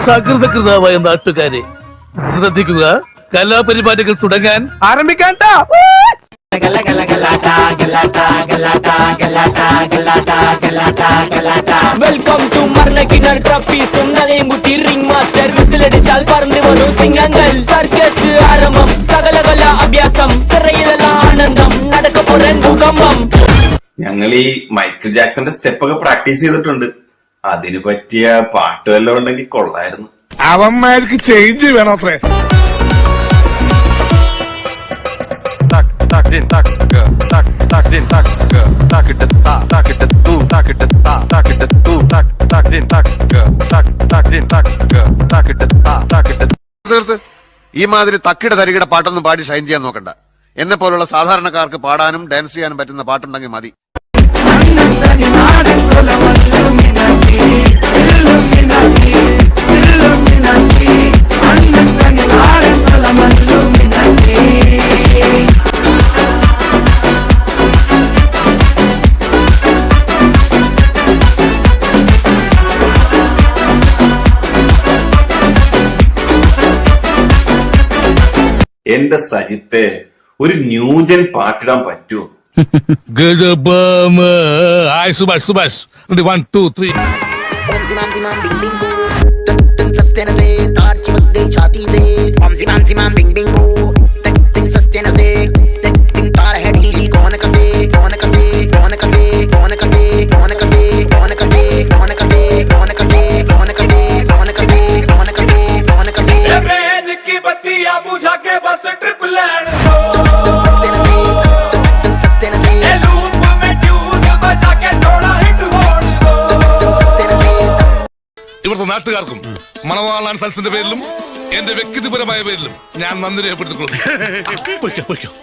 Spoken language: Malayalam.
സകൃതകൃതാവായ നാട്ടുകാരെ ശ്രദ്ധിക്കുക, കലാപരിപാടികൾ തുടങ്ങാൻ ആരംഭിക്കാൻ. വെൽക്കം ടു മർണക്കിണർ ട്രപ്പീസ് നലയമ്പുത്തി റിംഗ് മാസ്റ്റർ വിസിലടിച്ചാൽ പറന്നു വരും സിംഗങ്ങൾ സർക്കസ് ആരംഭം സകലകല അഭ്യാസം സിറയിലുള്ള ആനന്ദം നടക്കപ്പോഴൻ ഭൂകമ്പം. ഞങ്ങൾ ഈ മൈക്കിൾ ജാക്സന്റെ സ്റ്റെപ്പ് ഒക്കെ പ്രാക്ടീസ് ചെയ്തിട്ടുണ്ട്. അതിന് പറ്റിയ പാട്ട് വല്ലതും ഉണ്ടെങ്കിൽ കൊള്ളായിരുന്നു. അവന്മാർക്ക് ചേഞ്ച് വേണം അത്രേ. ഈ മാതിരി തക്കിട തരികിട പാട്ടൊന്നും പാടി ഷൈൻ ചെയ്യാൻ നോക്കണ്ട. എന്നെ പോലുള്ള സാധാരണക്കാർക്ക് പാടാനും ഡാൻസ് ചെയ്യാനും പറ്റുന്ന പാട്ടുണ്ടെങ്കിൽ മതി. എന്റെ സജിത്തെ, ഒരു ന്യൂജൻ പാട്ടിടാൻ പറ്റുമോ? സുഭാഷ് സുഭാഷ് 1 2 3. ഇവിടുത്തെ നാട്ടുകാർക്കും മണവാളാൻ സൽസിന്റെ പേരിലും എന്റെ വ്യക്തിപരമായ പേരിലും ഞാൻ നന്ദി രേഖപ്പെടുത്തിക്കൊള്ളുന്നു.